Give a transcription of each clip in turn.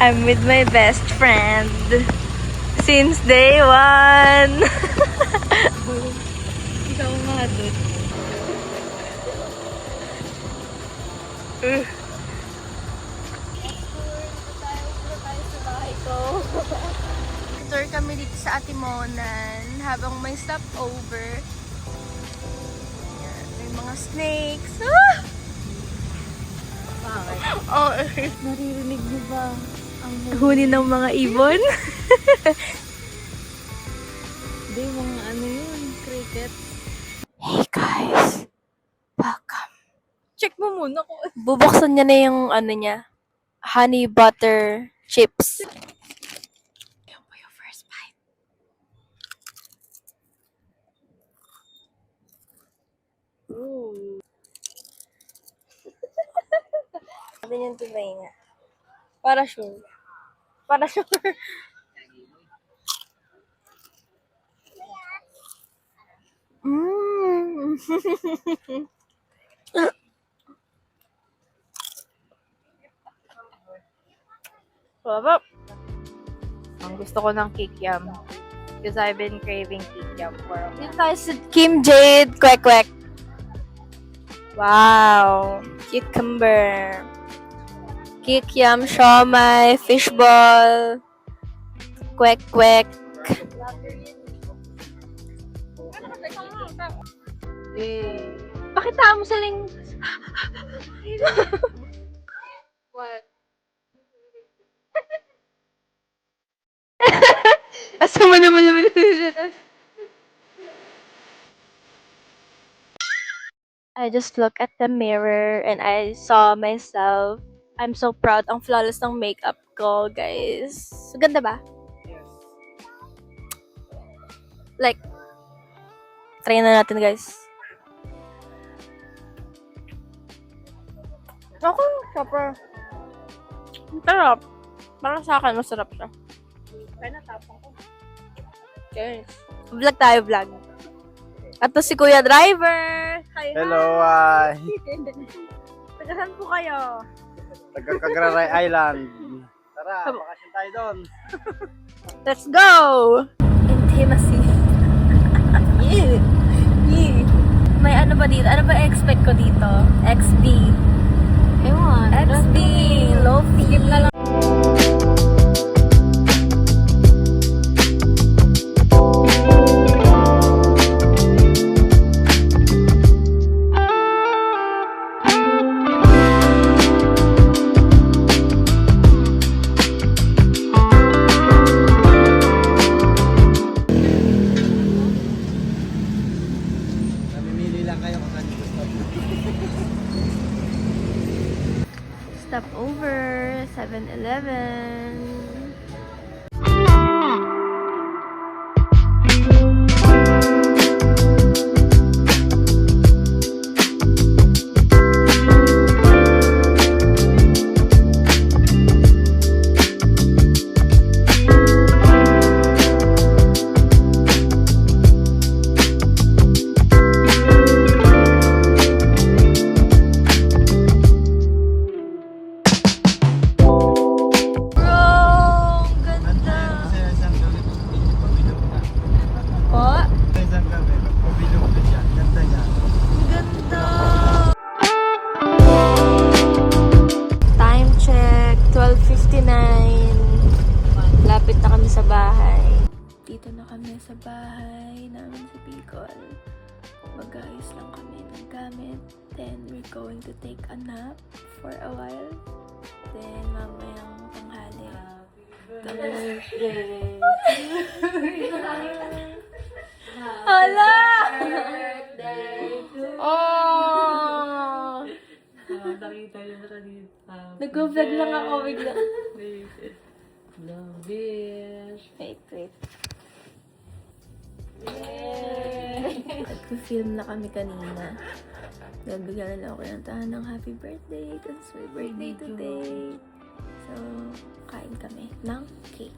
I'm with my best friend since day one. Ikaw nga doon. Tour kami dito sa Atimonan habang may stopover. Ayan, may mga snakes. Ah! Bakit? Oh, Naririnig niyo ba ang huni ng mga ibon. Hindi, mga ano yun, cricket. Hey guys, welcome. Check mo muna kung Bubuksan niya na yung ano niya, honey butter chips. Yan po yung first bite. Sabi niyan tumay nga. Para sure. Para sure. Mmm. Sarap. ang gusto ko ng kikiam. Because I've been craving kikiam for a while. Dito tayo sa Kim Jade Kwek Kwek. Wow. Cucumber. Kikiam, siomai, fishball, kwek kwek. Pakita mo sa ling... What? Asa mo naman naman. I just look at the mirror and I saw myself. I'm so proud. Ang flawless ng makeup ko, guys. Ganda ba? Like, try na natin, guys. Ako, super. Sarap. Para sa akin, masarap siya. Kaya natapang ko. Guys. Vlog tayo, vlog. At to si Kuya Driver. Hi, Hello, Tagasan po kayo. taga Cagraray Island. Tara, bakasyon tayo doon. Let's go! Intimacy. Yeah. Yeah. May ano ba dito? Ano ba expect ko dito? XD. Ewan. XD. Low fee. Skip na lang. Namimili lang kayo kung saan gusto. Stop over. 7-Eleven. Lapit na kami sa bahay. Dito na kami sa bahay namin sa Bicol. Mag-ayos lang kami ng gamit. Then, we're going to take a nap for a while. Then, mamayang tanghali. Birthday. Hala! Birthday to Oh! nakita niyo na kanina. Nag-vlog lang ako bigla. Love wish. Wait. Yay! Nag-film na kami kanina. Nabigyan na lang ako ng tahan ng happy birthday kasi it's my birthday today. So, kain kami ng cake.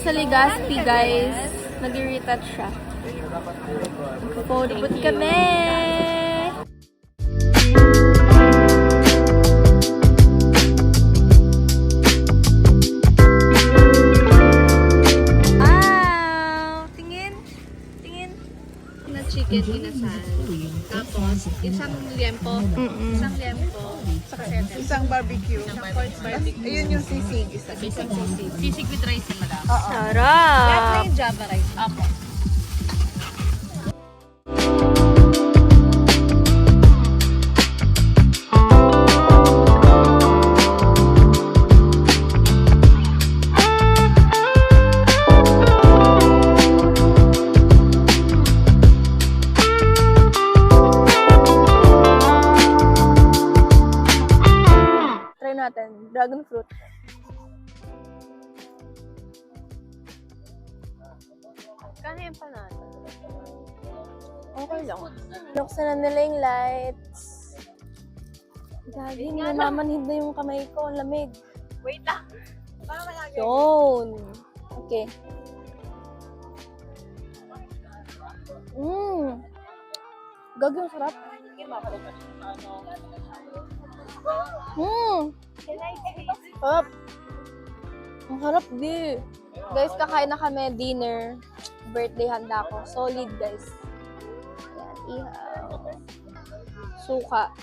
sa Legazpi, guys. Nag-retouch siya. Photo kami! Tingin! Tingin! Na chicken inasal. Tapos, isang liempo. Isang liempo. Isang barbecue. Ayun yung sisig. Isang sisig. Sisig with rice na madam. Sarap! Plain Java rice. Apo. Try natin. Dragon fruit. Kaya pa natin. Okay lang. Nuksan na nila yung lights. Gagi, namamanhid na yung kamay ko. Ang lamig. Wait lang. Yun. Okay. Gagi, ang sarap. Sarap. Ang sarap, di. Guys, kakain na kami dinner. Birthday handa ko. Solid, guys. Ayan, ihaw. Suka.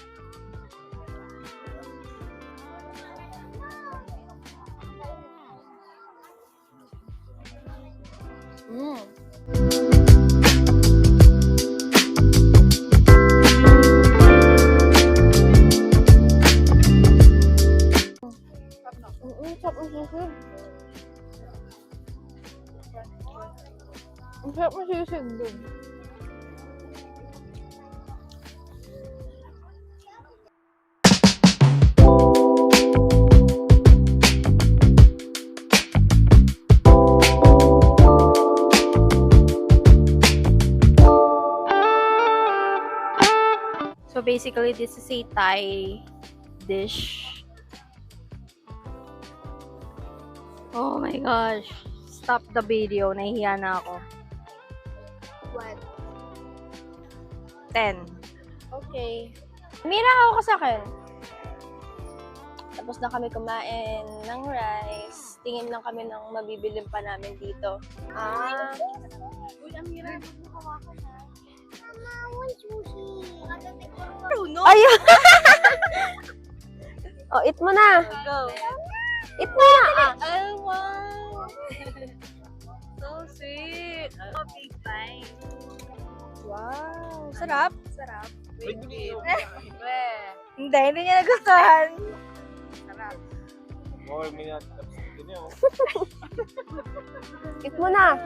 Sarap ang sisig. Ang sarap ang sisig dun. So basically, this is a Thai dish. Oh my gosh. Stop the video. Nahihiya na ako. What? 10. Okay. Mira, ako ka sa akin. Tapos na kami kumain ng rice. Tingin lang kami ng mabibilin pa namin dito. Uy, Amira. Ayun! Oh, eat mo na! Go. Eat mo na! Oh, wow. So sweet. Oh, big bite. Wow! Sarap! Sarap. Wait, Hindi niya nagustuhan. oh, minat. Din yun. Eat mo na!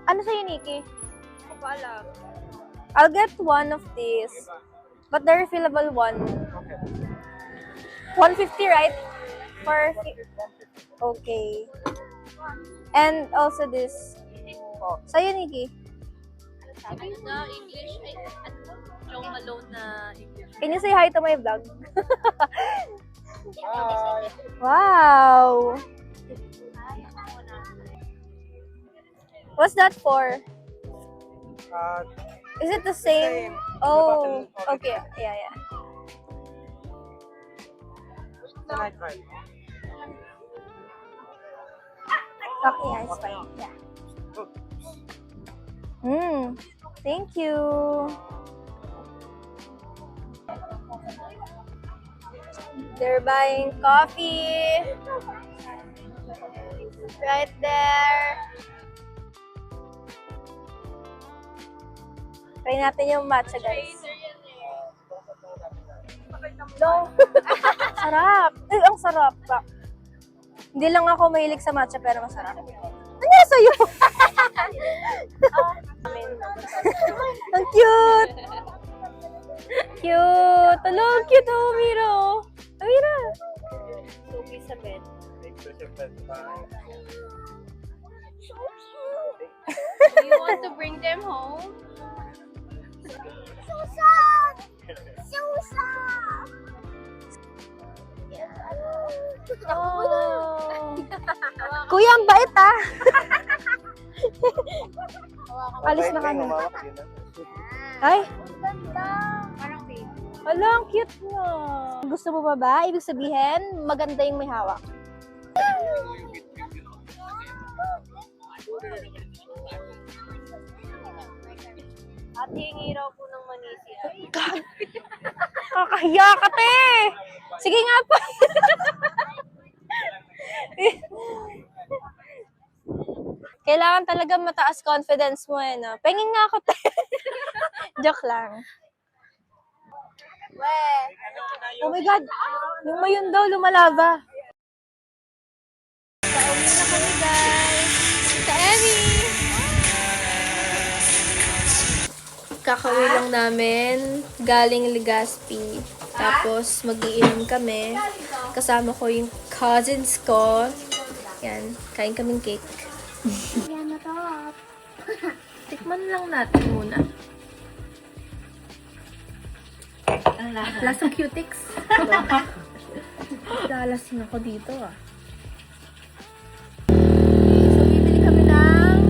Ano sa'yo, Nikki? Hindi ko pa alam. I'll get one of these. But the refillable one. 150, right? Okay. And also this. Sa'yo, Nikki. Sabi na English, ay, ano to? Joe Malone na English. Can you say hi to my vlog? Hi! Wow! What's that for? Is it the same? Oh, okay. Yeah. Tonight, right? Okay, yeah, it's fine. Yeah. Thank you. They're buying coffee. Right there. Try natin yung matcha, guys. No. Sarap. Ay, ang sarap. Hindi lang ako mahilig sa matcha, pero masarap. Ano yan sa'yo? Ang cute! Cute! Ano, ang cute, oh, Mira. Mira. Suki sa bed. Do you want to bring them home? Oh. Kuya, ang bait ah. Alis na kami. Ay. Hala, ang cute na. Gusto mo ba ba? Ibig sabihin, maganda yung may hawak. At hingi raw po ng manisi. Kakahiya ka, te! Sige nga pa. Kailangan talaga mataas confidence mo eh, no? Pengin nga ako, te. Joke lang. Oh my God! Yung mayon daw, lumalaba. Pauwi na kami, guys. Sa Emmy! Kakauwi lang namin, galing Legazpi. Tapos, mag-iinom kami. Kasama ko yung cousins ko. Yan, kain kaming cake. Yan na to. Tikman lang natin muna. Lasang cutics. Dalasing ako dito ah. So, bibili kami ng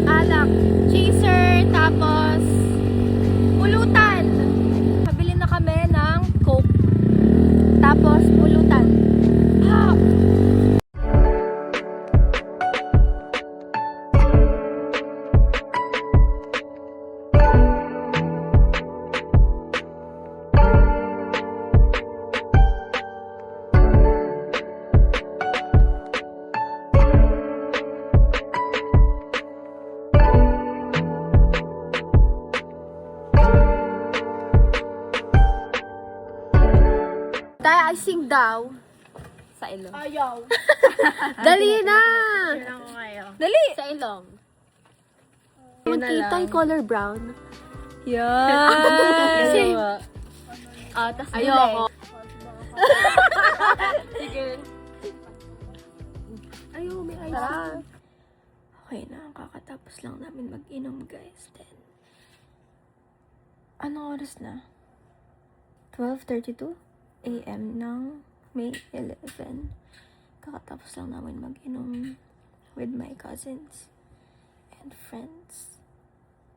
alak, chaser, tapos pulutan. Pabili na kami ng Coke. Tapos pulutan. Ah! Tayo icing daw. Sa ilong. Ayaw. Dali na! Kailangan ko kayo. Dali! Sa ilong. Magkita yung color brown. Yan! Kasi, tas Ayoko. Sige. Ayaw, may icing. Okay na, kakatapos lang namin mag-inom, guys. Then, anong oras na? 12:32 a.m. ng May 11. Kakatapos lang namin mag-inom with my cousins and friends.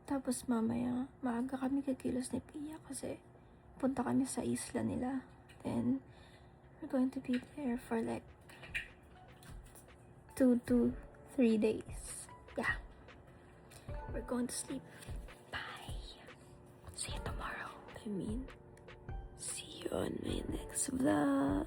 Tapos mamaya, maaga kami kikilos ni Pia kasi punta kami sa isla nila. Then, we're going to be there for like 2 to 3 days. Yeah. We're going to sleep. Bye. See you tomorrow. See you on my next vlog.